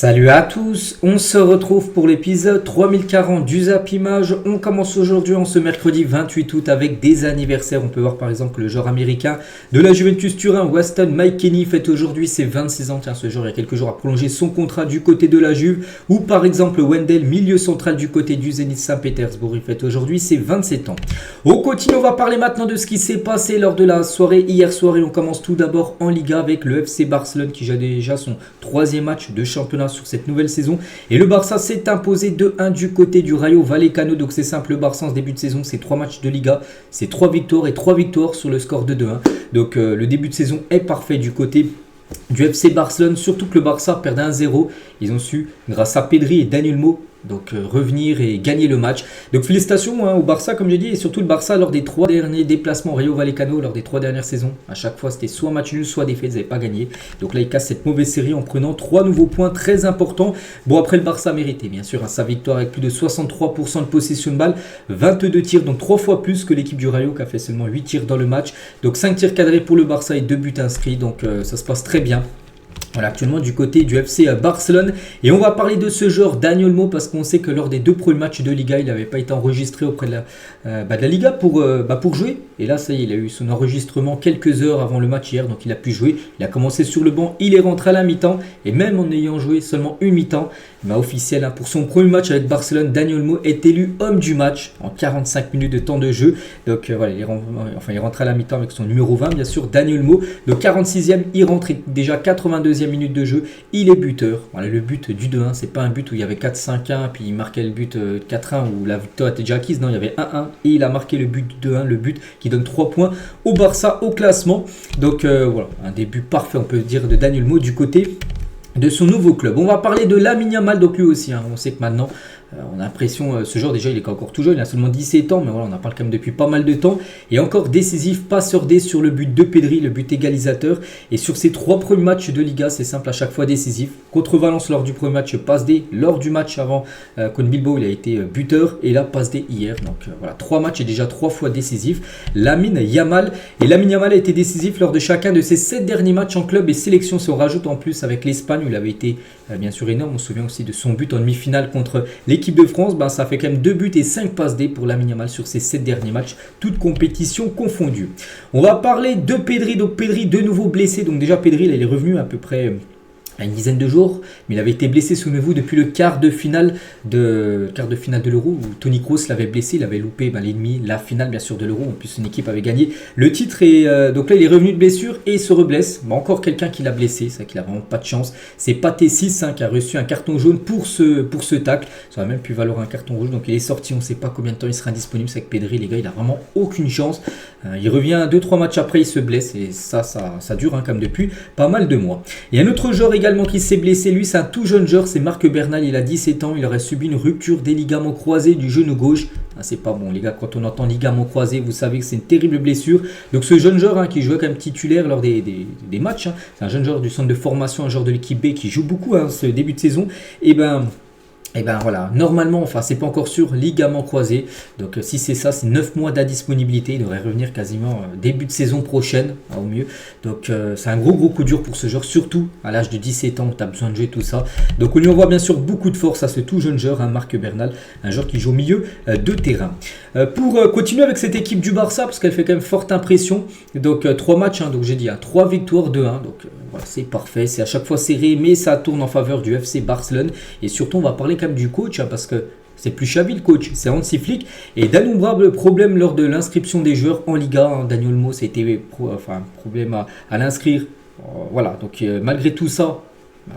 Salut à tous, on se retrouve pour l'épisode 3040 du Zap Image. On commence aujourd'hui en ce mercredi 28 août avec des anniversaires. On peut voir par exemple que le joueur américain de la Juventus Turin, Weston McKennie, fête aujourd'hui ses 26 ans. Tiens, ce joueur il y a quelques jours a prolongé son contrat du côté de la Juve. Ou par exemple Wendell, milieu central du côté du Zénith Saint-Pétersbourg, il fête aujourd'hui ses 27 ans. On continue, on va parler maintenant de ce qui s'est passé lors de la soirée hier soirée. On commence tout d'abord en Liga avec le FC Barcelone qui a déjà son troisième match de championnat sur cette nouvelle saison, et le Barça s'est imposé 2-1 du côté du Rayo Vallecano. Donc c'est simple, le Barça en ce début de saison, c'est 3 matchs de Liga, c'est 3 victoires et 3 victoires sur le score de 2-1. Donc le début de saison est parfait du côté du FC Barcelone, surtout que le Barça perdait 1-0. Ils ont su, grâce à Pedri et Dani Olmo, donc revenir et gagner le match. Donc félicitations au Barça, comme j'ai dit, et surtout le Barça lors des 3 derniers déplacements au Rayo Vallecano, lors des 3 dernières saisons. À chaque fois, c'était soit match nul, soit défaite, ils n'avaient pas gagné. Donc là, ils cassent cette mauvaise série en prenant 3 nouveaux points très importants. Bon, après, le Barça a mérité, bien sûr, sa victoire avec plus de 63% de possession de balle, 22 tirs, donc 3 fois plus que l'équipe du Rayo qui a fait seulement 8 tirs dans le match. Donc 5 tirs cadrés pour le Barça et 2 buts inscrits, donc ça se passe très bien. Voilà, actuellement du côté du FC Barcelone. Et on va parler de ce joueur Dani Olmo parce qu'on sait que lors des 2 premiers matchs de Liga, il n'avait pas été enregistré auprès de la Liga pour jouer. Et là, ça y est, il a eu son enregistrement quelques heures avant le match hier, donc il a pu jouer. Il a commencé sur le banc, il est rentré à la mi-temps. Et même en ayant joué seulement une mi-temps, officiel, pour son premier match avec Barcelone, Dani Olmo est élu homme du match en 45 minutes de temps de jeu. Donc voilà, il est rentré à la mi-temps avec son numéro 20, bien sûr, Dani Olmo. Le 46e, il rentre déjà 82e minute de jeu, il est buteur. Voilà, le but du 2-1, c'est pas un but où il y avait 4-5-1 puis il marquait le but 4-1 où la victoire était déjà acquise. Non, il y avait 1-1 et il a marqué le but du 2-1, le but qui donne 3 points au Barça au classement. Donc voilà, un début parfait, on peut dire, de Dani Olmo du côté de son nouveau club. On va parler de Lamine Yamal, donc lui aussi, on sait que maintenant on a l'impression, ce joueur déjà il est encore tout jeune, il a seulement 17 ans, mais voilà, on en parle quand même depuis pas mal de temps, et encore décisif, passeur D sur le but de Pedri, le but égalisateur, et sur ses 3 premiers matchs de Liga, c'est simple, à chaque fois décisif. Contre Valence lors du premier match, passe D, lors du match avant contre Bilbao, il a été buteur, et là passe D hier, donc voilà, 3 matchs et déjà 3 fois décisif. Lamine Yamal a été décisif lors de chacun de ses 7 derniers matchs en club et sélection, si on rajoute en plus avec l'Espagne où il avait été bien sûr énorme. On se souvient aussi de son but en demi-finale contre l'équipe de France, ça fait quand même 2 buts et 5 passes D pour Lamine Yamal sur ses 7 derniers matchs, toutes compétitions confondues. On va parler de Pedri, donc Pedri de nouveau blessé, donc déjà Pedri là, il est revenu à peu près à une dizaine de jours, mais il avait été blessé, souvenez-vous, depuis le quart de finale de l'Euro où Toni Kroos l'avait blessé, il avait loupé l'ennemi, la finale bien sûr de l'Euro, en plus son équipe avait gagné le titre et donc là il est revenu de blessure et il se reblesse. Encore quelqu'un qui l'a blessé, c'est qu'il a vraiment pas de chance, c'est Pathé 6 qui a reçu un carton jaune pour ce tacle, ça aurait même pu valoir un carton rouge, donc il est sorti, on ne sait pas combien de temps il sera disponible. C'est avec Pedri, les gars, il a vraiment aucune chance. Il revient 2-3 matchs après, il se blesse et ça dure comme depuis pas mal de mois. Il y a un autre joueur également qui s'est blessé, lui c'est un tout jeune joueur, c'est Marc Bernal, il a 17 ans, il aurait subi une rupture des ligaments croisés du genou gauche. C'est pas bon les gars, quand on entend ligaments croisés, vous savez que c'est une terrible blessure. Donc ce jeune joueur qui jouait comme titulaire lors des matchs, c'est un jeune joueur du centre de formation, un joueur de l'équipe B qui joue beaucoup ce début de saison, et voilà, normalement, c'est pas encore sûr, ligament croisé. Donc si c'est ça, c'est 9 mois d'indisponibilité. Il devrait revenir quasiment début de saison prochaine, au mieux. Donc c'est un gros coup dur pour ce joueur, surtout à l'âge de 17 ans où tu as besoin de jouer tout ça. Donc on lui envoie bien sûr beaucoup de force à ce tout jeune joueur, Marc Bernal, un joueur qui joue au milieu de terrain. Pour continuer avec cette équipe du Barça, parce qu'elle fait quand même forte impression. Donc 3 matchs, donc j'ai dit 3 victoires, 2-1. Donc voilà, c'est parfait, c'est à chaque fois serré, mais ça tourne en faveur du FC Barcelone. Et surtout, on va parler quand même du coach, parce que c'est plus Xavi le coach, c'est Hansi Flick. Et d'innombrables problèmes lors de l'inscription des joueurs en Liga. Dani Olmo, ça a été un problème à l'inscrire. Voilà, donc malgré tout ça,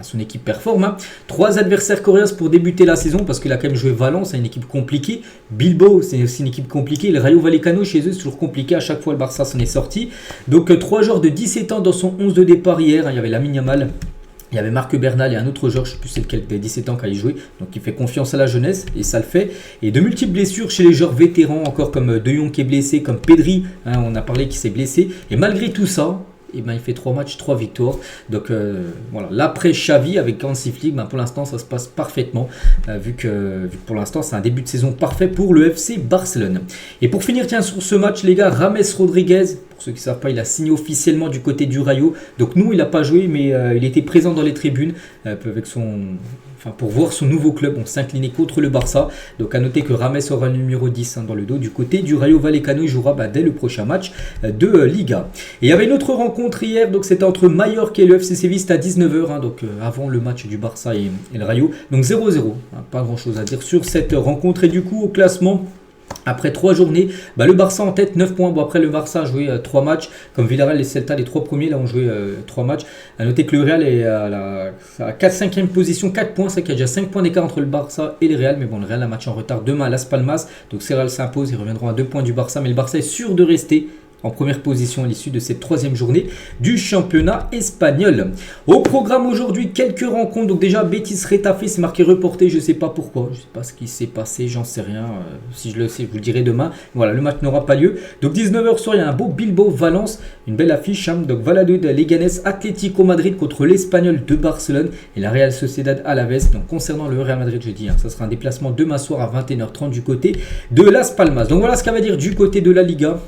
son équipe performe. 3 adversaires coriaces pour débuter la saison parce qu'il a quand même joué Valence, c'est une équipe compliquée. Bilbao, c'est aussi une équipe compliquée. Le Rayo Vallecano, chez eux, c'est toujours compliqué. À chaque fois, le Barça s'en est sorti. Donc 3 joueurs de 17 ans dans son 11 de départ hier. Il y avait Lamine Yamal, il y avait Marc Bernal et un autre joueur, je ne sais plus c'est lequel, de 17 ans qui a y joué. Donc il fait confiance à la jeunesse et ça le fait. Et de multiples blessures chez les joueurs vétérans, encore comme De Jong qui est blessé, comme Pedri, on a parlé qui s'est blessé. Et malgré tout ça, et ben il fait 3 matchs, 3 victoires. Donc voilà, l'après Xavi avec Hansi Flick, ben, pour l'instant ça se passe parfaitement, vu que pour l'instant c'est un début de saison parfait pour le FC Barcelone. Et pour finir, tiens, sur ce match les gars, James Rodriguez, pour ceux qui ne savent pas, il a signé officiellement du côté du Rayo. Donc nous, il n'a pas joué, mais il était présent dans les tribunes avec pour voir son nouveau club. On s'inclinait contre le Barça. Donc à noter que James aura le numéro 10 dans le dos. Du côté du Rayo Vallecano, il jouera dès le prochain match de Liga. Et il y avait une autre rencontre hier. Donc c'était entre Mallorca et le FC Séville. C'était à 19h. Donc avant le match du Barça et le Rayo. Donc 0-0. Pas grand chose à dire sur cette rencontre. Et du coup, au classement, après 3 journées, le Barça en tête, 9 points. Bon, après le Barça a joué 3 matchs. Comme Villarreal et Celta, les 3 premiers, là ont joué 3 matchs. A noter que le Real est à la 4-5e position, 4 points. C'est qu'il y a déjà 5 points d'écart entre le Barça et le Real. Mais bon, le Real a un match en retard demain à Las Palmas. Donc si le Real s'impose, ils reviendront à 2 points du Barça. Mais le Barça est sûr de rester en première position à l'issue de cette 3e journée du championnat espagnol. Au programme aujourd'hui, quelques rencontres. Donc déjà, Betis Retafe, c'est marqué reporté, je ne sais pas pourquoi, je ne sais pas ce qui s'est passé, j'en sais rien. Si je le sais, je vous le dirai demain. Voilà, le match n'aura pas lieu. Donc 19h soir, il y a un beau Bilbao-Valence, une belle affiche. Donc Valladolid, Leganés, Atlético Madrid contre l'Espagnol de Barcelone et la Real Sociedad Alaves. Donc concernant le Real Madrid, je dis, ça sera un déplacement demain soir à 21h30 du côté de Las Palmas. Donc voilà ce qu'à va dire du côté de la Liga.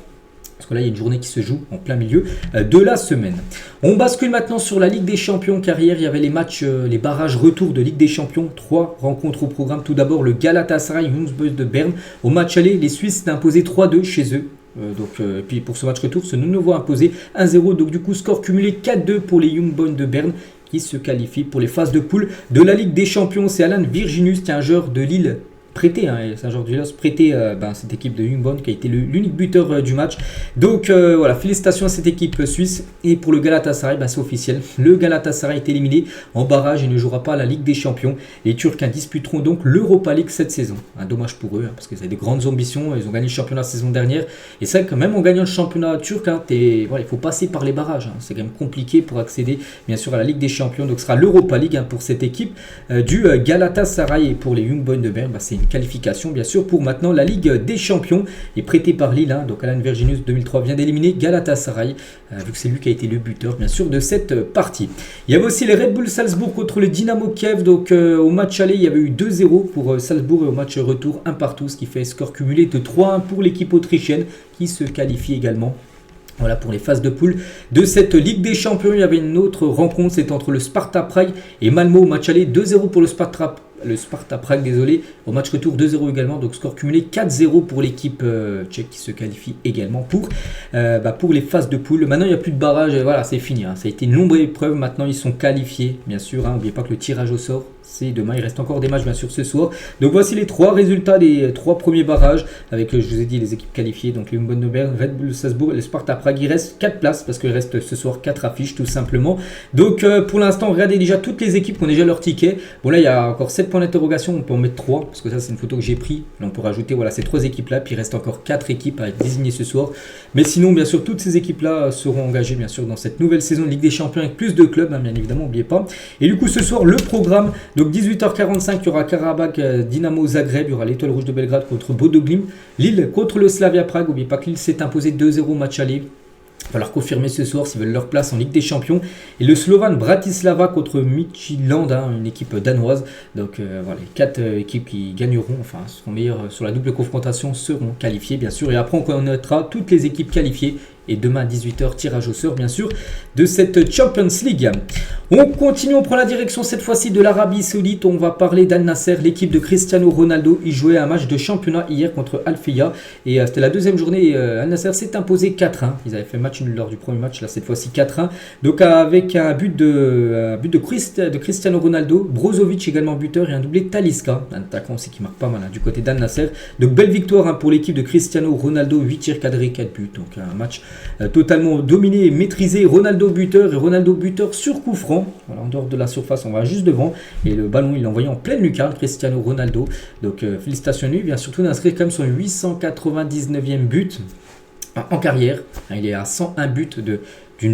Parce que là, il y a une journée qui se joue en plein milieu de la semaine. On bascule maintenant sur la Ligue des Champions, car hier, il y avait les matchs, les barrages retour de Ligue des Champions. 3 rencontres au programme. Tout d'abord, le Galatasaray Young Boys de Berne. Au match aller, les Suisses s'étaient imposés 3-2 chez eux. Et puis pour ce match retour, ce nouveau imposé 1-0. Donc du coup, score cumulé 4-2 pour les Young Boys de Berne, qui se qualifient pour les phases de poule de la Ligue des Champions. C'est Alan Virginus, qui est un joueur de Lille prêté, c'est un joueur du Lille prêté cette équipe de Young Boys qui a été l'unique buteur du match. Donc voilà, félicitations à cette équipe suisse. Et pour le Galatasaray, c'est officiel, le Galatasaray est éliminé en barrage et ne jouera pas à la Ligue des Champions. Les Turcs disputeront donc l'Europa League cette saison. Un dommage pour eux, parce qu'ils avaient des grandes ambitions, ils ont gagné le championnat la saison dernière. Et c'est vrai que même en gagnant le championnat turc, il faut passer par les barrages. C'est quand même compliqué pour accéder bien sûr à la Ligue des Champions. Donc ce sera l'Europa League pour cette équipe du Galatasaray. Et pour les Young Boys de Berne, c'est une qualification bien sûr pour maintenant la Ligue des Champions, et prêté par Lille. Donc Alan Virginus 2003 vient d'éliminer Galatasaray, vu que c'est lui qui a été le buteur bien sûr de cette partie. Il y avait aussi les Red Bull Salzbourg contre le Dynamo Kiev. Donc au match aller, il y avait eu 2-0 pour Salzbourg, et au match retour 1-1, ce qui fait score cumulé de 3-1 pour l'équipe autrichienne qui se qualifie également. Voilà pour les phases de poule de cette Ligue des Champions. Il y avait une autre rencontre, c'est entre le Sparta Prague et Malmö. Au match aller, 2-0 pour le Sparta Prague, désolé. Au match retour, 2-0 également. Donc score cumulé 4-0 pour l'équipe tchèque qui se qualifie également pour les phases de poule. Maintenant, il n'y a plus de barrage. Voilà, c'est fini. Ça a été une longue épreuve. Maintenant, ils sont qualifiés, bien sûr. N'oubliez pas que le tirage au sort, c'est demain. Il reste encore des matchs, bien sûr, ce soir. Donc voici les 3 résultats des 3 premiers barrages. Avec, je vous ai dit, les équipes qualifiées. Donc les Young Boys de Berne, Red Bull Salzbourg et le Sparta Prague. Il reste 4 places parce qu'il reste ce soir 4 affiches, tout simplement. Donc pour l'instant, regardez déjà toutes les équipes qui ont déjà leur ticket. Bon, là, il y a encore 7 points d'interrogation, on peut en mettre 3 parce que ça c'est une photo que j'ai pris. Là, on peut rajouter ces 3 équipes là, puis il reste encore 4 équipes à être désignées ce soir. Mais sinon, bien sûr, toutes ces équipes là seront engagées bien sûr dans cette nouvelle saison de Ligue des Champions avec plus de clubs, bien évidemment, n'oubliez pas. Et du coup, ce soir, le programme, donc 18h45, il y aura Karabakh Dynamo Zagreb, il y aura l'Étoile Rouge de Belgrade contre Bodo Glimt, Lille contre le Slavia Prague. N'oubliez pas que Lille s'est imposé 2-0 match aller. Il va falloir confirmer ce soir s'ils veulent leur place en Ligue des Champions. Et le Slovan Bratislava contre Midtjylland, une équipe danoise. Donc voilà, les 4 équipes qui gagneront, seront meilleures sur la double confrontation, seront qualifiées bien sûr. Et après on connaîtra toutes les équipes qualifiées. Et demain à 18h, tirage au sort bien sûr de cette Champions League. On continue, on prend la direction cette fois-ci de l'Arabie Saoudite. On va parler d'Al Nasser, l'équipe de Cristiano Ronaldo. Il jouait un match de championnat hier contre Al Fayha. Et c'était la deuxième journée. Al Nasser s'est imposé 4-1. Ils avaient fait match nul lors du premier match, là cette fois-ci 4-1. Donc avec un but de Cristiano Ronaldo, Brozovic également buteur et un doublé Talisca, un attaquant aussi qui marque pas mal du côté d'Al Nasser. Donc belle victoire pour l'équipe de Cristiano Ronaldo, 8 tirs cadrés, 4 buts. Donc un match totalement dominé et maîtrisé. Ronaldo buteur sur coup franc. Voilà, en dehors de la surface, on va juste devant. Et le ballon, il l'a envoyé en pleine lucarne, Cristiano Ronaldo. Donc félicitations à lui. Il vient surtout d'inscrire quand même son 899e but en carrière. Il est à 101 buts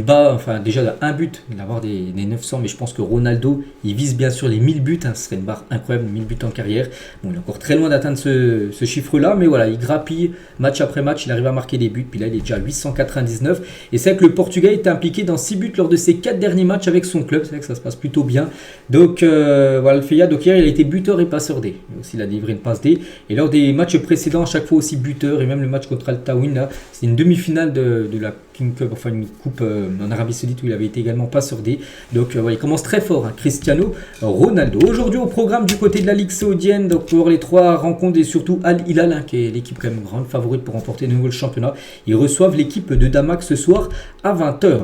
enfin déjà un but, d'avoir des 900, mais je pense que Ronaldo, il vise bien sûr les 1000 buts, hein, ce serait une barre incroyable, 1000 buts en carrière. Bon, il est encore très loin d'atteindre ce chiffre-là, mais voilà, il grappille match après match, il arrive à marquer des buts, puis là il est déjà à 899, et c'est vrai que le Portugais est impliqué dans 6 buts lors de ses 4 derniers matchs avec son club, c'est vrai que ça se passe plutôt bien. Donc voilà, le Feia, donc hier il a été buteur et passeur D, il a délivré une passe D, et lors des matchs précédents, à chaque fois aussi buteur, et même le match contre Al Tawin, là, c'est une demi-finale de la King Cup, enfin une coupe en Arabie Saoudite où il avait été également passeur D. Donc voilà, il commence très fort, hein, Cristiano Ronaldo. Aujourd'hui au programme du côté de la Ligue Saoudienne, donc pour les 3 rencontres et surtout Al Hilal, hein, qui est l'équipe quand même grande favorite pour remporter de nouveau le championnat. Ils reçoivent l'équipe de Damak ce soir à 20h.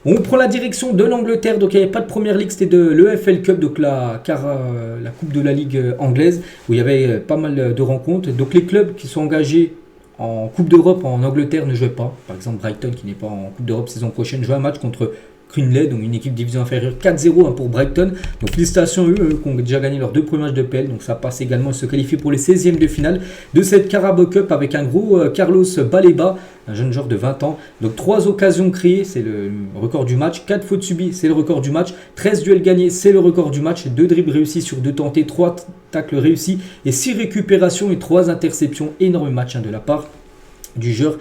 On prend la direction de l'Angleterre, donc il n'y avait pas de première ligue, c'était de l'EFL Cup, donc la coupe de la Ligue anglaise, où il y avait pas mal de rencontres. Donc les clubs qui sont engagés en Coupe d'Europe en Angleterre ne jouait pas. Par exemple, Brighton, qui n'est pas en Coupe d'Europe saison prochaine, joue un match contre Crinley, donc une équipe division inférieure, 4-0 pour Brighton. Donc félicitations à eux qui ont déjà gagné leurs 2 premiers matchs de PL. Donc ça passe également, ils se qualifient pour les 16e de finale de cette Carabao Cup avec un gros Carlos Baleba, un jeune joueur de 20 ans. Donc 3 occasions créées, c'est le record du match. 4 fautes subies, c'est le record du match. 13 duels gagnés, c'est le record du match. 2 dribbles réussis sur 2 tentés, 3 tacles réussis et 6 récupérations et 3 interceptions. Énorme match de la part du joueur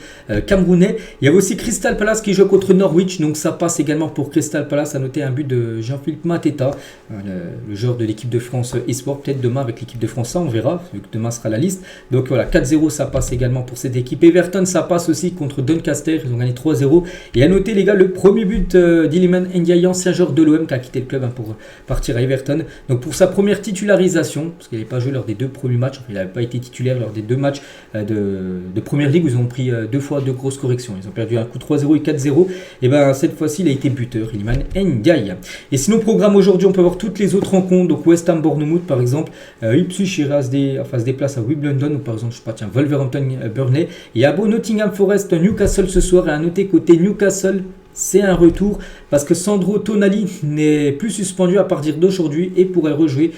camerounais. Il y avait aussi Crystal Palace qui joue contre Norwich, donc ça passe également pour Crystal Palace. À noter un but de Jean-Philippe Mateta, le joueur de l'équipe de France eSport, peut-être demain avec l'équipe de France, ça on verra, vu que demain sera la liste. Donc voilà, 4-0 ça passe également pour cette équipe. Everton ça passe aussi contre Doncaster, ils ont gagné 3-0. Et à noter les gars, le premier but d'Iliman Ndiaye, ancien joueur de l'OM qui a quitté le club pour partir à Everton. Donc pour sa première titularisation, parce qu'il n'avait pas joué lors des 2 premiers matchs, il n'avait pas été titulaire lors des 2 matchs de première ligue où ils ont pris 2 fois 2 grosses corrections. Ils ont perdu un coup 3-0 et 4-0. Et ben cette fois-ci, il a été buteur, Iliman Ndiaye. Et sinon, programme aujourd'hui, on peut voir toutes les autres rencontres. Donc West Ham Bournemouth par exemple, Ipswich se déplace à Wimbledon, ou par exemple, je sais pas, tiens, Wolverhampton Burnley. Il y a beau Nottingham Forest Newcastle ce soir. Et à noter côté Newcastle, c'est un retour parce que Sandro Tonali n'est plus suspendu à partir d'aujourd'hui et pourrait rejouer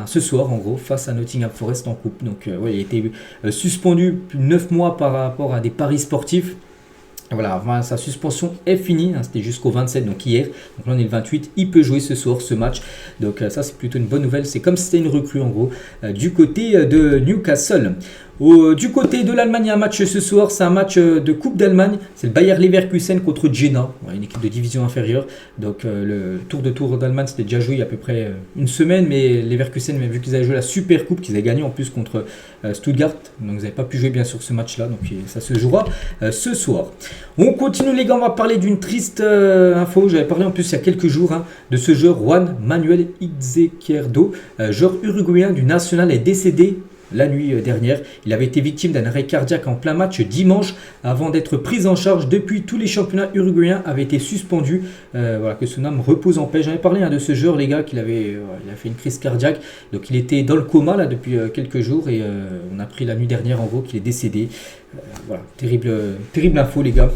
ce soir en gros face à Nottingham Forest en coupe. Donc ouais, il a été suspendu plus de 9 mois par rapport à des paris sportifs. Voilà, sa suspension est finie, hein, c'était jusqu'au 27, donc hier. Donc là on est le 28, il peut jouer ce soir ce match. Donc ça c'est plutôt une bonne nouvelle, c'est comme si c'était une recrue en gros du côté de Newcastle. Du côté de l'Allemagne, il y a un match ce soir, c'est un match de Coupe d'Allemagne, c'est le Bayer Leverkusen contre Jena, une équipe de division inférieure. Donc le tour d'Allemagne c'était déjà joué il y a à peu près une semaine, mais Leverkusen, vu qu'ils avaient joué la Super Coupe, qu'ils avaient gagné en plus contre Stuttgart, donc ils n'avaient pas pu jouer bien sûr ce match là, donc ça se jouera ce soir. On continue les gars, on va parler d'une triste info, j'avais parlé en plus il y a quelques jours de ce joueur Juan Manuel Izquierdo, joueur uruguayen du Nacional, est décédé la nuit dernière. Il avait été victime d'un arrêt cardiaque en plein match dimanche avant d'être pris en charge. Depuis, tous les championnats uruguayens avaient été suspendus. Voilà, que son âme repose en paix. J'avais parlé de ce joueur, les gars, qu'il avait il a fait une crise cardiaque. Donc il était dans le coma là depuis quelques jours et on a appris la nuit dernière en gros qu'il est décédé. Voilà, terrible info les gars.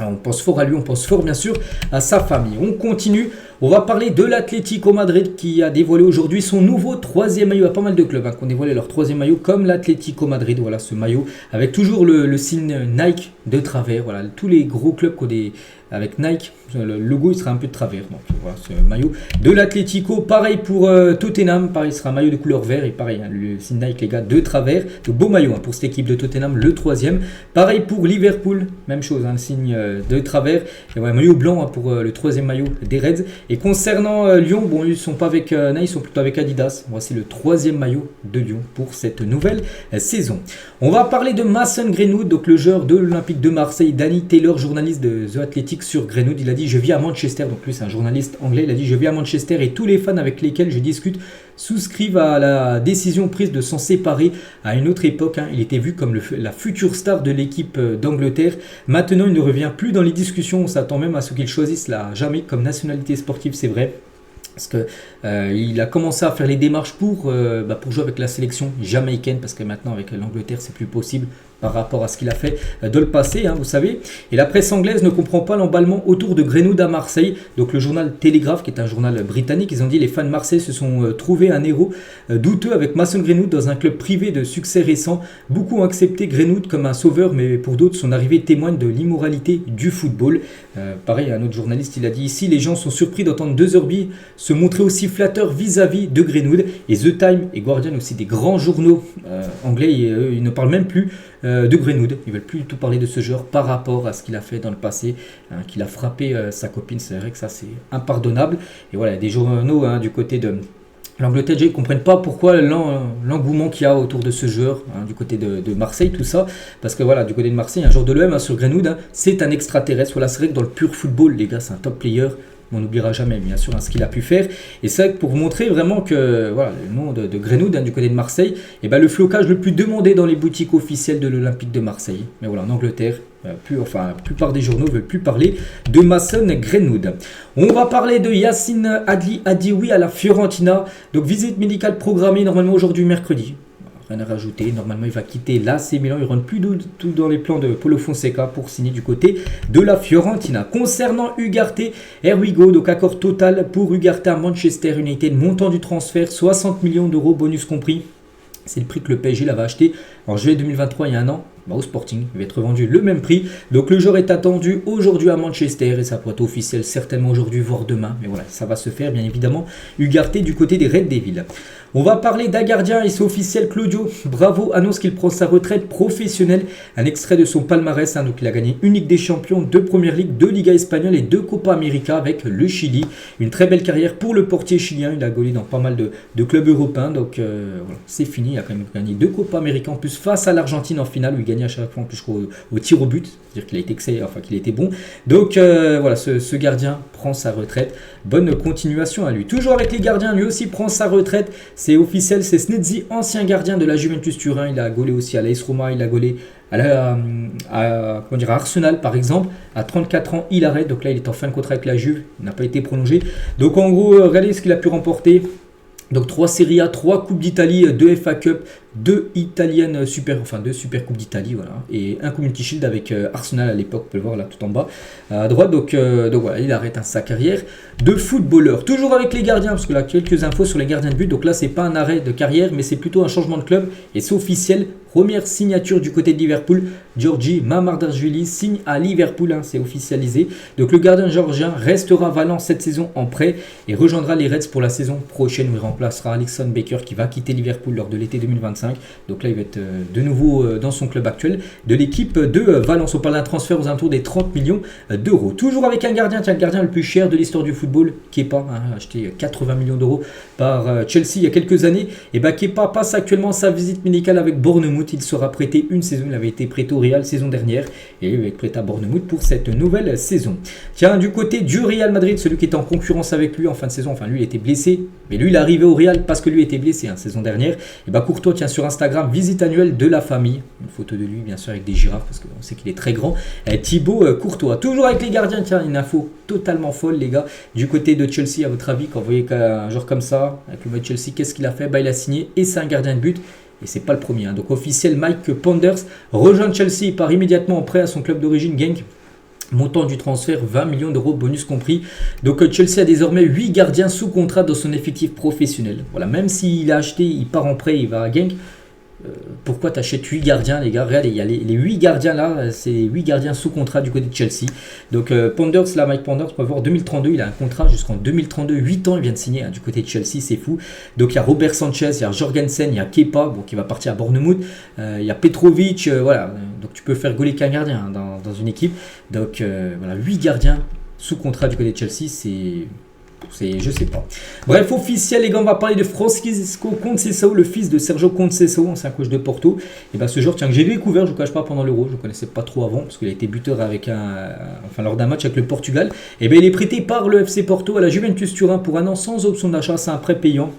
Alors, on pense fort à lui, on pense fort bien sûr à sa famille. On continue, on va parler de l'Atlético Madrid qui a dévoilé aujourd'hui son nouveau 3e maillot. Il y a pas mal de clubs qui ont dévoilé leur 3e maillot comme l'Atlético Madrid. Voilà ce maillot avec toujours le signe Nike de travers. Voilà, tous les gros clubs qui ont avec Nike, le logo il sera un peu de travers. Donc voilà ce maillot de l'Atlético. Pareil pour Tottenham, pareil, ce sera un maillot de couleur vert et pareil, le signe Nike les gars de travers. De beau maillot pour cette équipe de Tottenham, le 3e. Pareil pour Liverpool, même chose, le signe de travers. Et voilà, maillot blanc pour le 3e maillot des Reds. Et concernant Lyon, bon ils sont pas avec Nike, ils sont plutôt avec Adidas. Voici le 3e maillot de Lyon pour cette nouvelle saison. On va parler de Mason Greenwood, donc le joueur de l'Olympique de Marseille. Danny Taylor, journaliste de The Athletic sur Greenwood, il a dit je vis à Manchester, donc lui c'est un journaliste anglais, il a dit je vis à Manchester et tous les fans avec lesquels je discute souscrivent à la décision prise de s'en séparer à une autre époque. Il était vu comme la future star de l'équipe d'Angleterre. Maintenant il ne revient plus dans les discussions, on s'attend même à ce qu'il choisisse la Jamaïque comme nationalité sportive, c'est vrai. Parce que il a commencé à faire les démarches pour jouer avec la sélection jamaïcaine, parce que maintenant avec l'Angleterre c'est plus possible par rapport à ce qu'il a fait dans le passé, hein, vous savez. Et la presse anglaise ne comprend pas l'emballement autour de Greenwood à Marseille. Donc le journal Télégraphe, qui est un journal britannique, ils ont dit les fans de Marseille se sont trouvés un héros douteux avec Mason Greenwood dans un club privé de succès récent. Beaucoup ont accepté Greenwood comme un sauveur, mais pour d'autres, son arrivée témoigne de l'immoralité du football. Pareil, un autre journaliste, il a dit ici, les gens sont surpris d'entendre De Zerbi se montrer aussi flatteur vis-à-vis de Greenwood. Et The Time et Guardian, aussi des grands journaux anglais, ils ne parlent même plus de Greenwood. Ils veulent plus du tout parler de ce joueur par rapport à ce qu'il a fait dans le passé, qu'il a frappé sa copine. C'est vrai que ça, c'est impardonnable. Et voilà, des journaux du côté de l'Angleterre, ils ne comprennent pas pourquoi l'engouement qu'il y a autour de ce joueur, du côté de Marseille, tout ça. Parce que voilà, du côté de Marseille, un joueur de l'OM sur Greenwood, c'est un extraterrestre. Voilà, c'est vrai que dans le pur football, les gars, c'est un top player. On n'oubliera jamais, bien sûr, ce qu'il a pu faire. Et c'est vrai que pour vous montrer vraiment que voilà, le nom de Greenwood du côté de Marseille, et ben, le flocage le plus demandé dans les boutiques officielles de l'Olympique de Marseille. Mais voilà, en Angleterre, la plupart des journaux ne veulent plus parler de Mason Greenwood. On va parler de Yacine Adli à la Fiorentina. Donc visite médicale programmée normalement aujourd'hui mercredi. Rien à rajouter, normalement il va quitter l'AC Milan, il ne rentre plus du tout dans les plans de Paulo Fonseca pour signer du côté de la Fiorentina. Concernant Ugarte, here we go, donc accord total pour Ugarte à Manchester United, montant du transfert 60 millions d'euros, bonus compris. C'est le prix que le PSG l'avait acheté en juillet 2023, il y a un an, au Sporting. Il va être vendu le même prix. Donc le joueur est attendu aujourd'hui à Manchester et ça pourrait être officiel certainement aujourd'hui, voire demain. Mais voilà, ça va se faire bien évidemment. Ugarte du côté des Red Devils. On va parler d'un gardien et c'est officiel. Claudio Bravo annonce qu'il prend sa retraite professionnelle. Un extrait de son palmarès. Donc il a gagné une Ligue des Champions, 2 Première Ligue, 2 Liga Espagnole et 2 Copa América avec le Chili. Une très belle carrière pour le portier chilien. Il a gaulé dans pas mal de clubs européens. Donc voilà, c'est fini. Il a quand même gagné 2 Copa América en plus face à l'Argentine en finale où il gagnait à chaque fois en plus au tir au but. C'est-à-dire qu'il a été excellent, enfin qu'il était bon. Donc voilà, ce gardien prend sa retraite. Bonne continuation à lui. Toujours avec les gardiens, lui aussi prend sa retraite. C'est officiel, c'est Snezzi, ancien gardien de la Juventus Turin. Il a gaulé aussi à l'AS Roma, il a gaulé à Arsenal par exemple. À 34 ans, il arrête. Donc là, il est en fin de contrat avec la Juve. Il n'a pas été prolongé. Donc en gros, regardez ce qu'il a pu remporter. Donc 3 Serie A, 3 Coupes d'Italie, 2 FA Cup, 2 Super Coupes d'Italie, voilà, et un Community Shield avec Arsenal à l'époque, vous pouvez le voir là tout en bas à droite. Donc voilà, il arrête sa carrière de footballeur. Toujours avec les gardiens, parce que là quelques infos sur les gardiens de but. Donc là c'est pas un arrêt de carrière, mais c'est plutôt un changement de club et c'est officiel. Première signature du côté de Liverpool, Giorgi Mamardashvili signe à Liverpool, c'est officialisé. Donc le gardien géorgien restera valant cette saison en prêt et rejoindra les Reds pour la saison prochaine où il remplacera Alisson Becker qui va quitter Liverpool lors de l'été 2025. Donc là il va être de nouveau dans son club actuel de l'équipe de Valence. On parle d'un transfert aux alentours des 30 millions d'euros. Toujours avec un gardien, le gardien le plus cher de l'histoire du football, Kepa, acheté 80 millions d'euros par Chelsea il y a quelques années. Et Kepa passe actuellement sa visite médicale avec Bournemouth. Il sera prêté une saison, il avait été prêté au Real saison dernière et il va être prêté à Bournemouth pour cette nouvelle saison. Tiens, du côté du Real Madrid, celui qui était en concurrence avec lui en fin de saison, enfin lui il était blessé, mais lui il est arrivé au Real parce que lui était blessé saison dernière. Et Courtois tient sur Instagram visite annuelle de la famille, une photo de lui bien sûr avec des girafes parce qu'on sait qu'il est très grand. Thibaut Courtois, toujours avec les gardiens, tiens une info totalement folle les gars, du côté de Chelsea. À votre avis, quand vous voyez un joueur comme ça avec le mode Chelsea, qu'est-ce qu'il a fait? Il a signé et c'est un gardien de but. Et c'est pas le premier. Donc officiel, Mike Penders rejoint Chelsea et part immédiatement en prêt à son club d'origine Genk. Montant du transfert 20 millions d'euros, bonus compris. Donc Chelsea a désormais 8 gardiens sous contrat dans son effectif professionnel. Voilà, même s'il a acheté, il part en prêt, il va à Genk. Pourquoi tu achètes 8 gardiens les gars? Regardez, il y a les 8 gardiens là, c'est 8 gardiens sous contrat du côté de Chelsea. Donc Penders, là, Mike Penders, on peut voir 2032, il a un contrat jusqu'en 2032, 8 ans il vient de signer du côté de Chelsea, c'est fou. Donc il y a Robert Sanchez, il y a Jorgensen, il y a Kepa, qui va partir à Bournemouth, il y a Petrovic, voilà. Donc tu peux faire gauler qu'un gardien dans une équipe. Donc voilà, 8 gardiens sous contrat du côté de Chelsea, je sais pas. Bref, officiel les gars, on va parler de Francisco Conceição, le fils de Sergio Conceição, ancien coach de Porto. Et ce joueur, que j'ai découvert, je ne vous cache pas, pendant l'Euro, je ne connaissais pas trop avant, parce qu'il a été buteur lors d'un match avec le Portugal. Et il est prêté par le FC Porto à la Juventus Turin pour un an sans option d'achat, c'est un prêt payant.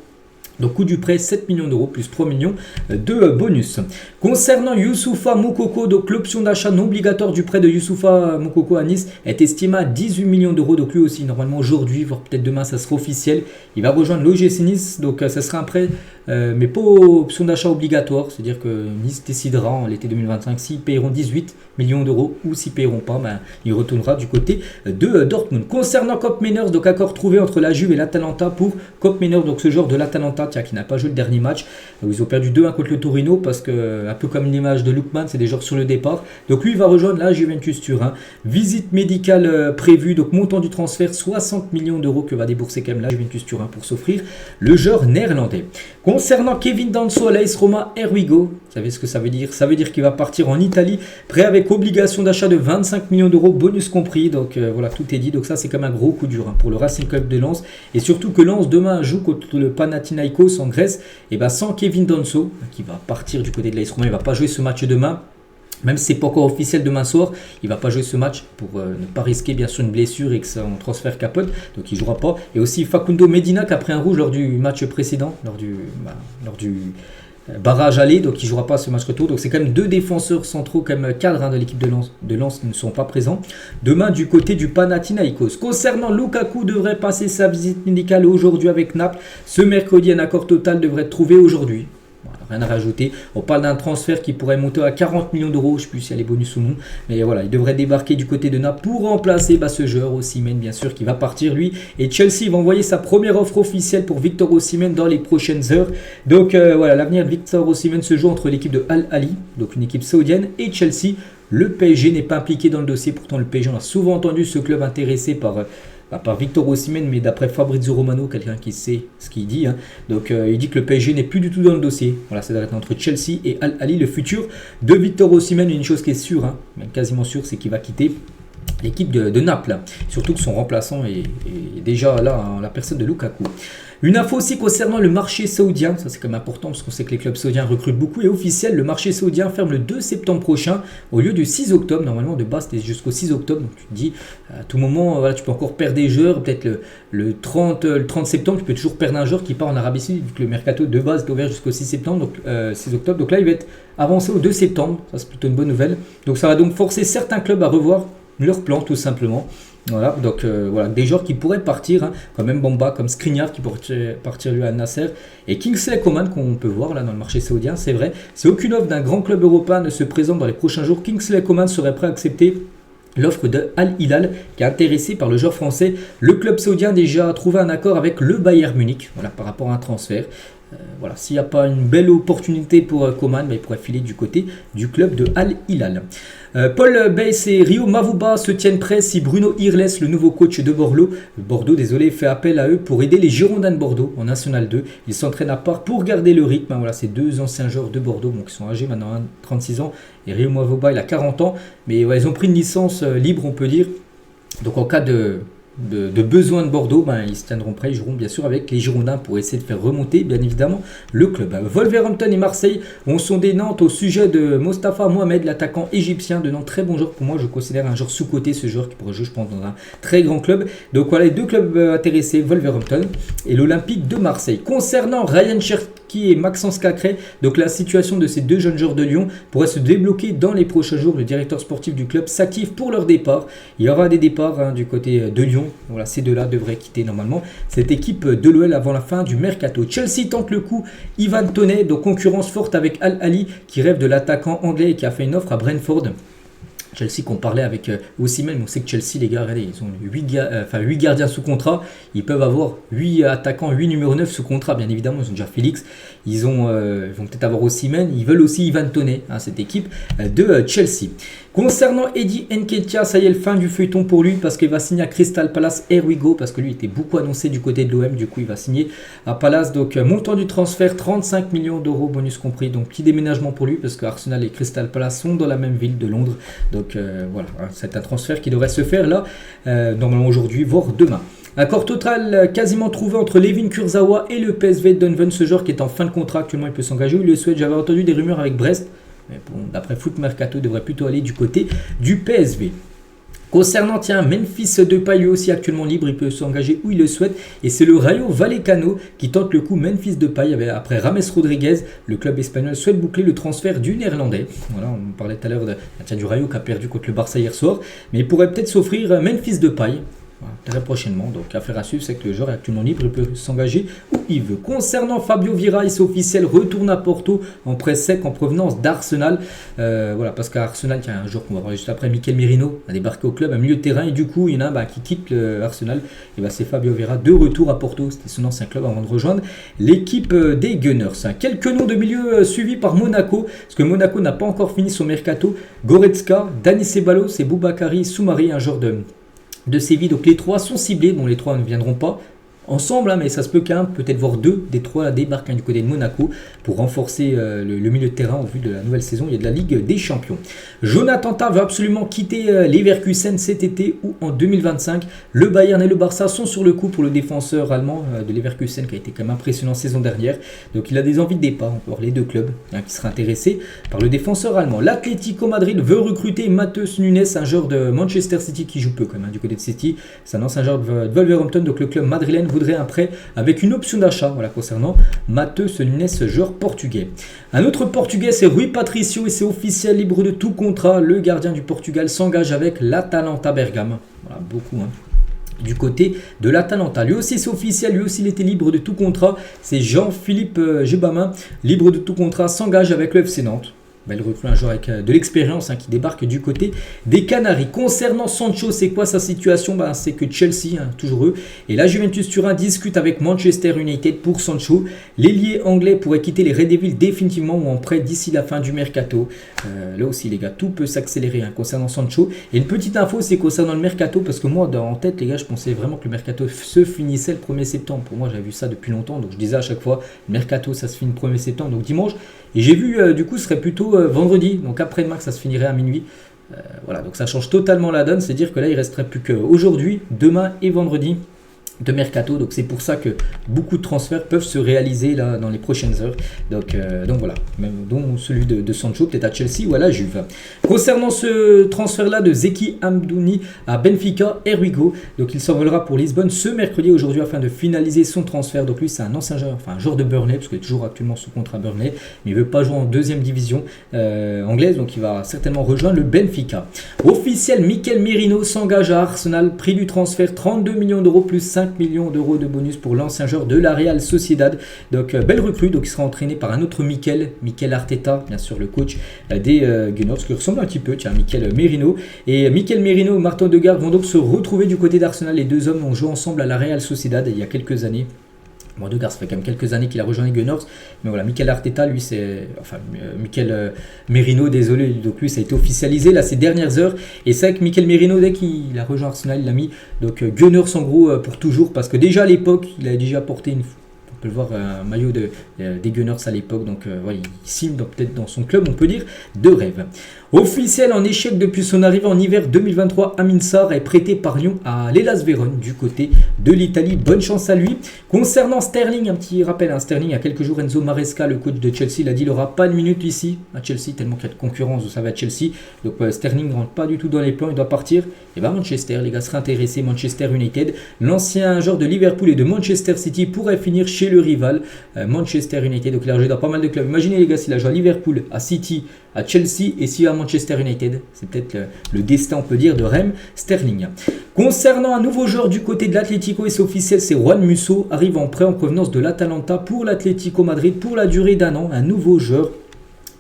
Donc coût du prêt 7 millions d'euros plus 3 millions de bonus. Concernant Youssoufa Moukoko, donc l'option d'achat non obligatoire du prêt de Youssoufa Moukoko à Nice est estimée à 18 millions d'euros. Donc lui aussi normalement aujourd'hui, voire peut-être demain ça sera officiel. Il va rejoindre l'OGC Nice, donc ça sera un prêt mais pas option d'achat obligatoire. C'est-à-dire que Nice décidera en l'été 2025 s'ils paieront 18 millions d'euros ou s'ils paieront pas, il retournera du côté de Dortmund. Concernant Kopp Meiners, donc accord trouvé entre la Juve et l'Atalanta pour Kopp Meiners, donc ce joueur de l'Atalanta qui n'a pas joué le dernier match, où ils ont perdu 2-1 contre le Torino parce que, un peu comme l'image de Lookman, c'est des joueurs sur le départ. Donc lui il va rejoindre la Juventus Turin. Visite médicale prévue, donc montant du transfert 60 millions d'euros que va débourser quand même la Juventus Turin pour s'offrir le joueur néerlandais. Concernant Kevin Danso à l'AS Roma, here we go. Vous savez ce que ça veut dire? Ça veut dire qu'il va partir en Italie, prêt avec obligation d'achat de 25 millions d'euros, bonus compris. Donc voilà, tout est dit. Donc ça c'est comme un gros coup dur pour le Racing Club de Lens. Et surtout que Lens demain joue contre le Panathinaikos en Grèce. Et sans Kevin Danso, qui va partir du côté de l'AS Roma, il ne va pas jouer ce match demain. Même si ce n'est pas encore officiel demain soir, il ne va pas jouer ce match pour ne pas risquer bien sûr une blessure et que son transfert capote. Donc il ne jouera pas. Et aussi Facundo Medina qui a pris un rouge lors du match précédent, lors du barrage aller. Donc il ne jouera pas ce match retour. Donc c'est quand même deux défenseurs centraux comme cadres de l'équipe de Lens qui ne sont pas présents. Demain du côté du Panathinaikos. Concernant Lukaku, devrait passer sa visite médicale aujourd'hui avec Naples. Ce mercredi, un accord total devrait être trouvé aujourd'hui. Voilà, rien à rajouter. On parle d'un transfert qui pourrait monter à 40 millions d'euros. Je ne sais plus s'il y a les bonus ou non. Mais voilà, il devrait débarquer du côté de Naples pour remplacer ce joueur Osimhen, bien sûr, qui va partir lui. Et Chelsea va envoyer sa première offre officielle pour Victor Osimhen dans les prochaines heures. Donc voilà, l'avenir de Victor Osimhen se joue entre l'équipe de Al Ahly, donc une équipe saoudienne, et Chelsea. Le PSG n'est pas impliqué dans le dossier. Pourtant, le PSG, on a souvent entendu ce club intéressé par Victor Osimhen, mais d'après Fabrizio Romano, quelqu'un qui sait ce qu'il dit. Donc il dit que le PSG n'est plus du tout dans le dossier. Voilà, ça doit être entre Chelsea et Al Ahly, le futur de Victor Osimhen. Une chose qui est sûre, même quasiment sûre, c'est qu'il va quitter l'équipe de Naples. Surtout que son remplaçant est déjà là, la personne de Lukaku. Une info aussi concernant le marché saoudien, ça c'est quand même important parce qu'on sait que les clubs saoudiens recrutent beaucoup et officiel, le marché saoudien ferme le 2 septembre prochain au lieu du 6 octobre. Normalement de base c'était jusqu'au 6 octobre, donc tu te dis à tout moment tu peux encore perdre des joueurs, peut-être le 30 septembre tu peux toujours perdre un joueur qui part en Arabie Saoudite vu que le mercato de base est ouvert jusqu'au 6 septembre, donc 6 octobre, donc là il va être avancé au 2 septembre, ça c'est plutôt une bonne nouvelle. Donc ça va donc forcer certains clubs à revoir leur plan tout simplement. Voilà, donc des joueurs qui pourraient partir, comme Mbamba, comme Skriniar qui pourrait partir lui à Nasser, et Kingsley Coman qu'on peut voir là dans le marché saoudien, c'est vrai. Si aucune offre d'un grand club européen ne se présente dans les prochains jours, Kingsley Coman serait prêt à accepter l'offre de Al Hilal qui est intéressé par le joueur français. Le club saoudien a déjà trouvé un accord avec le Bayern Munich par rapport à un transfert. S'il n'y a pas une belle opportunité pour Coman, il pourrait filer du côté du club de Al Hilal. Paul Bass et Rio Mavuba se tiennent prêts si Bruno Irles, le nouveau coach de Bordeaux, fait appel à eux pour aider les Girondins de Bordeaux en National 2. Ils s'entraînent à part pour garder le rythme. Ces deux anciens joueurs de Bordeaux qui sont âgés maintenant, 36 ans, et Rio Mavuba il a 40 ans, mais ils ont pris une licence libre on peut dire. Donc en cas de besoin de Bordeaux, ils se tiendront prêts, ils joueront bien sûr avec les Girondins pour essayer de faire remonter bien évidemment le club. Wolverhampton et Marseille ont sondé Nantes au sujet de Mostafa Mohamed, l'attaquant égyptien de Nantes, très bon joueur pour moi, je considère un joueur sous-coté, ce joueur qui pourrait jouer je pense dans un très grand club. Donc voilà les deux clubs intéressés, Wolverhampton et l'Olympique de Marseille. Concernant Ryan Cherki et Maxence Cacré, donc la situation de ces deux jeunes joueurs de Lyon pourrait se débloquer dans les prochains jours. Le directeur sportif du club s'active pour leur départ. Il y aura des départs du côté de Lyon. Voilà, ces deux-là devraient quitter normalement cette équipe de l'OL avant la fin du mercato. Chelsea tente le coup. Ivan Toney, donc concurrence forte avec Al Ahly qui rêve de l'attaquant anglais et qui a fait une offre à Brentford. Chelsea qu'on parlait avec Osimhen, on sait que Chelsea les gars, regardez, ils ont 8 gardiens sous contrat, ils peuvent avoir 8 attaquants, 8 numéro 9 sous contrat, bien évidemment, ils ont déjà Félix, ils vont peut-être avoir Osimhen, ils veulent aussi Ivan Toney, cette équipe de Chelsea. Concernant Eddie Nketiah, ça y est, fin du feuilleton pour lui parce qu'il va signer à Crystal Palace, here we go, parce que lui était beaucoup annoncé du côté de l'OM, du coup il va signer à Palace. Donc montant du transfert 35 millions d'euros bonus compris, donc petit déménagement pour lui parce que Arsenal et Crystal Palace sont dans la même ville de Londres. Donc c'est un transfert qui devrait se faire là, normalement aujourd'hui, voire demain. Accord total quasiment trouvé entre Levin Kurzawa et le PSV Donovan, ce joueur qui est en fin de contrat actuellement, il peut s'engager, il le souhaite. J'avais entendu des rumeurs avec Brest. Mais bon, d'après Foot Mercato, il devrait plutôt aller du côté du PSV. Concernant, tiens, Memphis Depay, lui aussi actuellement libre, il peut s'engager où il le souhaite. Et c'est le Rayo Vallecano qui tente le coup Memphis Depay. Après Rames Rodriguez, le club espagnol souhaite boucler le transfert du Néerlandais. Voilà, on parlait tout à l'heure du Rayo qui a perdu contre le Barça hier soir. Mais il pourrait peut-être s'offrir Memphis Depay. Voilà, très prochainement, donc affaire à suivre, c'est que le joueur est actuellement libre, il peut s'engager où il veut. Concernant Fabio Vieira, c'est officiel, retourne à Porto en prêt sec en provenance d'Arsenal. Voilà, parce qu'à Arsenal, il y a un joueur qu'on va voir juste après, Mikel Merino, a débarqué au club, un milieu de terrain, et du coup, il y en a qui quitte Arsenal, et c'est Fabio Vieira, de retour à Porto, c'était son ancien club avant de rejoindre l'équipe des Gunners. Quelques noms de milieu suivis par Monaco, parce que Monaco n'a pas encore fini son mercato. Goretzka, Dani Ceballos et Boubakary Soumari, un joueur de Séville. Donc les trois sont ciblés. Bon, les trois ne viendront pas ensemble, mais ça se peut qu'un, peut-être voir deux des trois débarquent du côté de Monaco pour renforcer le milieu de terrain au vu de la nouvelle saison. Il y a de la Ligue des Champions. Jonathan Tah veut absolument quitter Leverkusen cet été ou en 2025. Le Bayern et le Barça sont sur le coup pour le défenseur allemand de Leverkusen qui a été quand même impressionnant saison dernière. Donc il a des envies de départ. On peut voir les deux clubs qui seraient intéressés par le défenseur allemand. L'Atlético Madrid veut recruter Matheus Nunes, un joueur de Manchester City qui joue peu quand même du côté de City. C'est un ancien joueur de Wolverhampton, donc le club madrilène voudrait un prêt avec une option d'achat, voilà, concernant Matheus Nunes, joueur portugais. Un autre portugais, c'est Rui Patricio, et c'est officiel, libre de tout contrat. Le gardien du Portugal s'engage avec l'Atalanta Bergame. Voilà, beaucoup, du côté de l'Atalanta. Lui aussi c'est officiel, lui aussi il était libre de tout contrat. C'est Jean-Philippe Gebamin, libre de tout contrat, s'engage avec le FC Nantes. Belle recrue, un joueur avec de l'expérience qui débarque du côté des Canaries. Concernant Sancho, c'est quoi sa situation? C'est que Chelsea, toujours eux, et la Juventus Turin discute avec Manchester United pour Sancho. L'ailier anglais pourrait quitter les Red Devils définitivement ou en prêt d'ici la fin du mercato. Là aussi les gars, tout peut s'accélérer concernant Sancho. Et une petite info, c'est concernant le mercato, parce que moi en tête les gars, je pensais vraiment que le mercato se finissait le 1er septembre. Pour moi j'avais vu ça depuis longtemps, donc je disais à chaque fois, le mercato ça se finit le 1er septembre, donc dimanche. Et j'ai vu du coup ce serait plutôt vendredi, donc après-demain que ça se finirait à minuit. Voilà, donc ça change totalement la donne, c'est-à-dire que là il resterait plus qu'aujourd'hui, demain et vendredi de mercato, donc c'est pour ça que beaucoup de transferts peuvent se réaliser là dans les prochaines heures. Donc voilà, même dont celui de Sancho peut-être à Chelsea ou à la Juve. Concernant ce transfert là de Zeki Amdouni à Benfica, Erwigo, donc il s'envolera pour Lisbonne ce mercredi aujourd'hui afin de finaliser son transfert. Donc lui c'est un ancien joueur, enfin un joueur de Burnley, parce qu'il est toujours actuellement sous contrat Burnley, mais il ne veut pas jouer en deuxième division anglaise, donc il va certainement rejoindre le Benfica. Officiel, Mikel Merino s'engage à Arsenal, prix du transfert 32 millions d'euros plus 5 millions d'euros de bonus pour l'ancien joueur de la Real Sociedad. Donc belle recrue, donc il sera entraîné par un autre Mikel Arteta, bien sûr le coach des Gunners, qui ressemble un petit peu, tiens, Mikel Merino. Et Mikel Merino et Martin Odegaard vont donc se retrouver du côté d'Arsenal. Les deux hommes ont joué ensemble à la Real Sociedad il y a quelques années. Bon, Odegaard, ça fait quand même quelques années qu'il a rejoint les Gunners, mais voilà, Mikel Arteta, lui, c'est... Enfin, Mikel Merino, désolé, donc lui, ça a été officialisé, là, ces dernières heures, et c'est vrai que Mikel Merino, dès qu'il a rejoint Arsenal, il l'a mis, donc Gunners, en gros, pour toujours, parce que déjà, à l'époque, il a déjà porté on peut le voir, un maillot des Gunners à l'époque, donc voilà, il signe peut-être dans son club, on peut dire, de rêve. Officiel en échec depuis son arrivée en hiver 2023, Amin Sarr est prêté par Lyon à l'Hellas Vérone du côté de l'Italie. Bonne chance à lui. Concernant Sterling, un petit rappel, Sterling, il y a quelques jours, Enzo Maresca, le coach de Chelsea, il a dit qu'il n'aura pas de minute ici à Chelsea, tellement qu'il y a de concurrence, vous savez, à Chelsea. Donc Sterling ne rentre pas du tout dans les plans, il doit partir. Et Manchester, les gars seraient intéressés, Manchester United. L'ancien joueur de Liverpool et de Manchester City pourrait finir chez le rival Manchester United. Donc il a joué dans pas mal de clubs. Imaginez les gars, s'il a joué à Liverpool, à City, à Chelsea et si à Manchester United, c'est peut-être le destin, on peut dire, de Raheem Sterling. Concernant un nouveau joueur du côté de l'Atlético, et c'est officiel, c'est Juan Musso, arrive en prêt en provenance de l'Atalanta pour l'Atlético Madrid pour la durée d'un an. Un nouveau joueur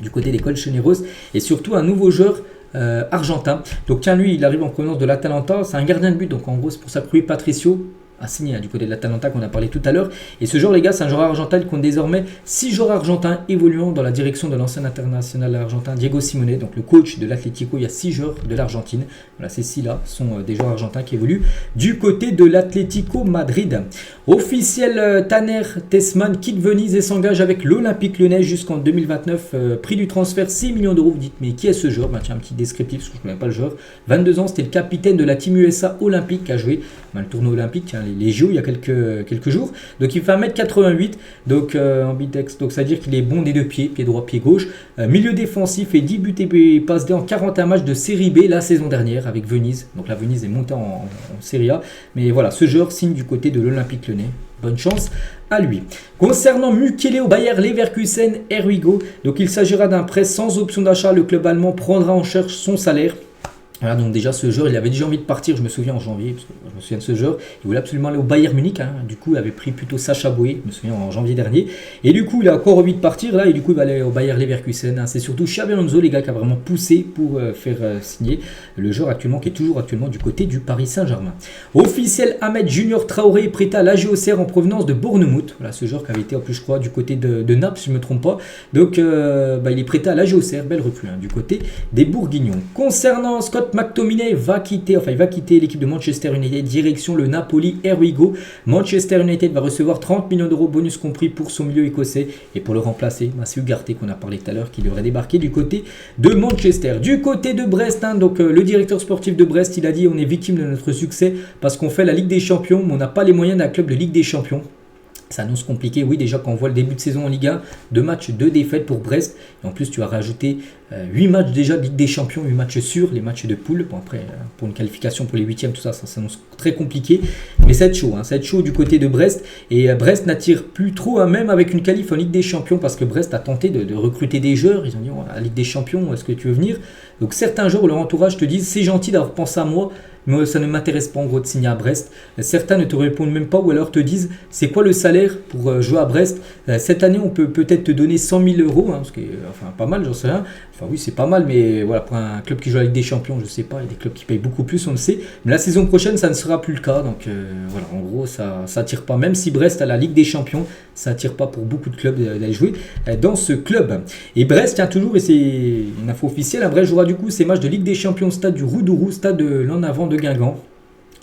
du côté des Colchoneros et surtout un nouveau joueur argentin. Donc tiens, lui, il arrive en provenance de l'Atalanta, c'est un gardien de but, donc en gros c'est pour ça que Rui Patricio a signé du côté de l'Atalanta qu'on a parlé tout à l'heure. Et ce joueur, les gars, c'est un joueur argentin. Il compte désormais 6 joueurs argentins évoluant dans la direction de l'ancien international argentin Diego Simeone, donc le coach de l'Atlético. Il y a 6 joueurs de l'Argentine. Voilà, ces 6-là sont des joueurs argentins qui évoluent du côté de l'Atlético Madrid. Officiel, Tanner Tessman quitte Venise et s'engage avec l'Olympique Lyonnais jusqu'en 2029. Prix du transfert 6 millions d'euros. Vous dites, mais qui est ce joueur? Tiens, un petit descriptif parce que je ne connais pas le joueur. 22 ans, c'était le capitaine de la Team USA Olympique qui a joué le tournoi olympique, les JO il y a quelques jours. Donc il fait 1m88, donc ambidextre, donc ça veut dire qu'il est bon des deux pieds, pied droit, pied gauche. Milieu défensif et 10 buts et passes D en 41 matchs de Série B la saison dernière avec Venise. Donc la Venise est montée en Serie A. Mais voilà, ce joueur signe du côté de l'Olympique Lyonnais. Bonne chance à lui. Concernant Mukiele au Bayer Leverkusen, here we go. Donc il s'agira d'un prêt sans option d'achat. Le club allemand prendra en charge son salaire. Voilà, donc déjà ce joueur, il avait déjà envie de partir, je me souviens en janvier, parce que je me souviens de ce joueur, il voulait absolument aller au Bayern Munich, hein. Du coup il avait pris plutôt Sacha Boey, je me souviens en janvier dernier, et du coup il a encore envie de partir là, et du coup il va aller au Bayer Leverkusen, hein. C'est surtout Xabi Alonso les gars qui a vraiment poussé pour faire signer le joueur actuellement, qui est toujours actuellement du côté du Paris Saint-Germain. Officiel, Ahmed Junior Traoré est prêté à l'AG Auxerre en provenance de Bournemouth, voilà ce joueur qui avait été en plus je crois du côté de Naples si je ne me trompe pas, donc il est prêté à l'AG Auxerre, belle recrue hein, du côté des Bourguignons. Concernant Scott McTominay, il va quitter l'équipe de Manchester United, direction le Napoli, here we go. Manchester United va recevoir 30 millions d'euros, bonus compris pour son milieu écossais, et pour le remplacer, c'est Ugarte qu'on a parlé tout à l'heure, qui devrait débarquer du côté de Manchester. Du côté de Brest, hein, donc le directeur sportif de Brest, il a dit on est victime de notre succès parce qu'on fait la Ligue des Champions, mais on n'a pas les moyens d'un club de Ligue des Champions. Ça annonce compliqué, oui, déjà quand on voit le début de saison en Ligue 1, 2 matchs, 2 défaites pour Brest. Et en plus, tu as rajouté 8 matchs déjà de Ligue des Champions, 8 matchs sûrs, les matchs de poule. Bon, après, pour une qualification pour les 8e, tout ça, ça s'annonce très compliqué. Mais ça va être chaud du côté de Brest. Et Brest n'attire plus trop, hein, même avec une qualif en Ligue des Champions, parce que Brest a tenté de recruter des joueurs. Ils ont dit, la Ligue des Champions, est-ce que tu veux venir? Donc certains joueurs, leur entourage te disent, c'est gentil d'avoir pensé à moi, mais ça ne m'intéresse pas en gros de signer à Brest. Certains ne te répondent même pas ou alors te disent c'est quoi le salaire pour jouer à Brest. Cette année on peut peut-être te donner 100 000 euros, hein, ce qui est enfin, pas mal, j'en sais rien. Enfin oui c'est pas mal, mais voilà, pour un club qui joue à la Ligue des Champions, je sais pas, il y a des clubs qui payent beaucoup plus, on le sait. Mais la saison prochaine ça ne sera plus le cas, donc voilà, en gros ça attire pas, même si Brest a la Ligue des Champions, ça attire pas pour beaucoup de clubs d'aller jouer dans ce club. Et Brest tient toujours, et c'est une info officielle, Brest jouera du coup ces matchs de Ligue des Champions au stade du Roudourou, stade de l'en avant de Guingamp.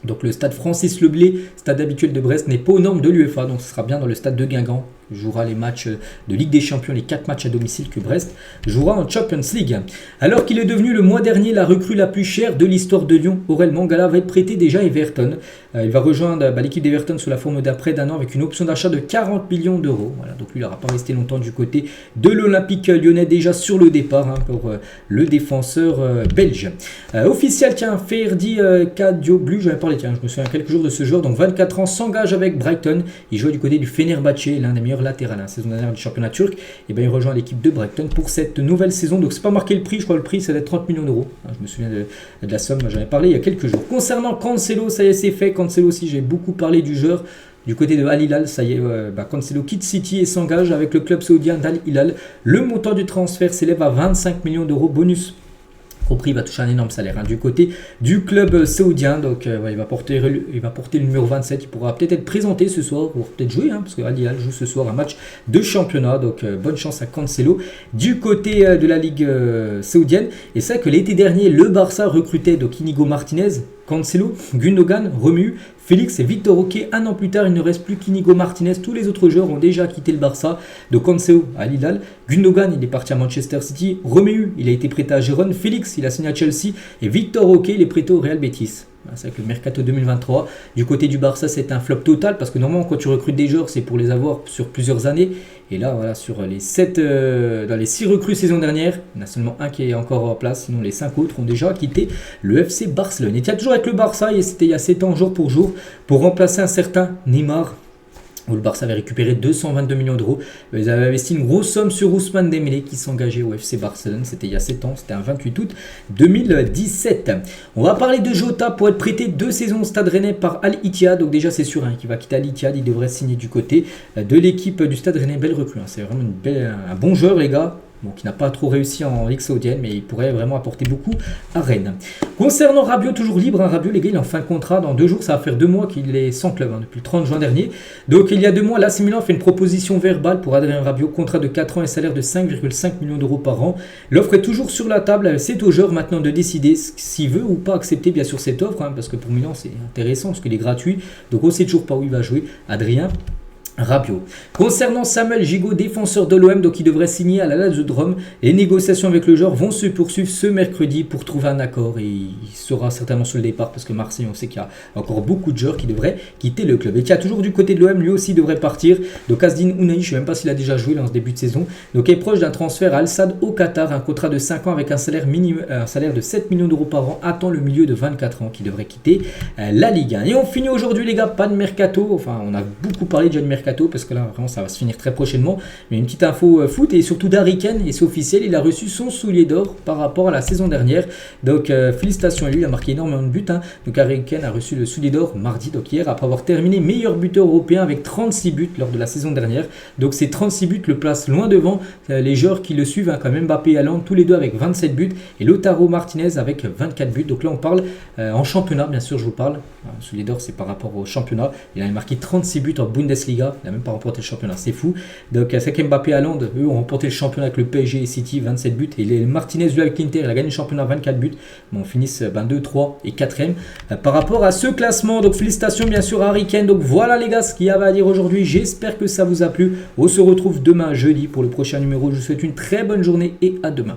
Donc le stade Francis Leblé, stade habituel de Brest, n'est pas aux normes de l'UEFA, donc ce sera bien dans le stade de Guingamp. Jouera les matchs de Ligue des Champions, les 4 matchs à domicile que Brest jouera en Champions League. Alors qu'il est devenu le mois dernier la recrue la plus chère de l'histoire de Lyon, Aurel Mangala va être prêté déjà à Everton. Il va rejoindre l'équipe d'Everton sous la forme d'un prêt d'1 an avec une option d'achat de 40 millions d'euros. Voilà, donc lui il n'aura pas resté longtemps du côté de l'Olympique Lyonnais, déjà sur le départ, hein, pour le défenseur belge. Officiel, tiens, Ferdi Kadioglu, j'en ai parlé, tiens, je me souviens quelques jours de ce joueur, donc 24 ans, s'engage avec Brighton. Il joue du côté du Fenerbahçe, l'un des meilleurs latéral, la saison dernière du championnat turc, et bien il rejoint l'équipe de Brighton pour cette nouvelle saison. Donc c'est pas marqué le prix, je crois le prix ça doit être 30 millions d'euros. Je me souviens de la somme, j'en ai parlé il y a quelques jours. Concernant Cancelo, ça y est c'est fait. Cancelo aussi, j'ai beaucoup parlé du joueur du côté de Al Hilal, ça y est, Cancelo quitte City et s'engage avec le club saoudien d'Al Hilal. Le montant du transfert s'élève à 25 millions d'euros bonus. Compris, il va toucher un énorme salaire, hein, du côté du club saoudien. Donc il va porter le numéro 27. Il pourra peut-être être présenté ce soir, ou peut-être jouer, hein, parce que Al Hilal joue ce soir un match de championnat. Donc bonne chance à Cancelo du côté de la Ligue saoudienne. Et c'est vrai que l'été dernier, le Barça recrutait donc Inigo Martinez, Cancelo, Gundogan, Romeu, Félix et Victor Roque. Un an plus tard, il ne reste plus qu'Inigo Martinez. Tous les autres joueurs ont déjà quitté le Barça. De Cancelo à Al Hilal, Gundogan, il est parti à Manchester City. Romeu, il a été prêté à Gérone. Félix, il a signé à Chelsea. Et Victor Roque, il est prêté au Real Betis. C'est vrai que le mercato 2023, du côté du Barça, c'est un flop total parce que normalement, quand tu recrutes des joueurs, c'est pour les avoir sur plusieurs années. Et là, voilà, sur les 6 recrues saison dernière, il y en a seulement un qui est encore en place, sinon les 5 autres ont déjà quitté le FC Barcelone. Et il y a toujours avec le Barça, et c'était il y a 7 ans, jour pour remplacer un certain Neymar, où le Barça avait récupéré 222 millions d'euros. Ils avaient investi une grosse somme sur Ousmane Dembélé qui s'engageait au FC Barcelone. C'était il y a 7 ans, c'était un 28 août 2017. On va parler de Jota pour être prêté 2 saisons au Stade Rennais par Al Ittihad. Donc déjà c'est sûr hein, qu'il va quitter Al Ittihad. Il devrait signer du côté de l'équipe du Stade Rennais. Belle recrue, hein. C'est vraiment un bon joueur les gars. Bon, qui n'a pas trop réussi en Ligue saoudienne, mais il pourrait vraiment apporter beaucoup à Rennes. Concernant Rabiot, toujours libre, hein, Rabiot, les gars, il est en fin de contrat dans 2 jours, ça va faire 2 mois qu'il est sans club, hein, depuis le 30 juin dernier. Donc il y a 2 mois, l'AC Milan fait une proposition verbale pour Adrien Rabiot, contrat de 4 ans et salaire de 5,5 millions d'euros par an. L'offre est toujours sur la table, c'est au joueur maintenant de décider s'il veut ou pas accepter bien sûr cette offre, hein, parce que pour Milan c'est intéressant, parce qu'il est gratuit, donc on ne sait toujours pas où il va jouer, Adrien. Rabiot. Concernant Samuel Gigot, défenseur de l'OM, donc il devrait signer à la Lazio-Drome. Les négociations avec le joueur vont se poursuivre ce mercredi pour trouver un accord et il sera certainement sur le départ parce que Marseille, on sait qu'il y a encore beaucoup de joueurs qui devraient quitter le club. Et qui a toujours du côté de l'OM, lui aussi devrait partir. Donc Azdin Ounahi, je ne sais même pas s'il a déjà joué là, en ce début de saison. Donc il est proche d'un transfert à Al Sadd au Qatar, un contrat de 5 ans avec un salaire de 7 millions d'euros par an. Attend le milieu de 24 ans qui devrait quitter la Ligue 1. Et on finit aujourd'hui les gars, pas de mercato. Enfin, on a beaucoup parlé déjà de mercato parce que là vraiment ça va se finir très prochainement, mais une petite info foot et surtout d'Harry Kane, et c'est officiel, il a reçu son soulier d'or par rapport à la saison dernière, donc félicitations à lui, il a marqué énormément de buts, hein. Donc Harry Kane a reçu le soulier d'or mardi, donc hier, après avoir terminé meilleur buteur européen avec 36 buts lors de la saison dernière. Donc ces 36 buts le placent loin devant les joueurs qui le suivent, hein, comme Mbappé et Haaland, tous les deux avec 27 buts, et Lautaro Martinez avec 24 buts. Donc là on parle en championnat, bien sûr je vous parle, soulier d'or c'est par rapport au championnat, il a marqué 36 buts en Bundesliga. Il n'a même pas remporté le championnat, c'est fou. Donc c'est qu'Mbappé et Haaland, eux ont remporté le championnat avec le PSG et City, 27 buts. Et les Martinez, lui avec l'Inter, il a gagné le championnat, 24 buts. Bon, on finisse 2, 3 et 4e par rapport à ce classement. Donc félicitations bien sûr à Harry Kane. Donc voilà les gars ce qu'il y avait à dire aujourd'hui. J'espère que ça vous a plu. On se retrouve demain jeudi pour le prochain numéro. Je vous souhaite une très bonne journée et à demain.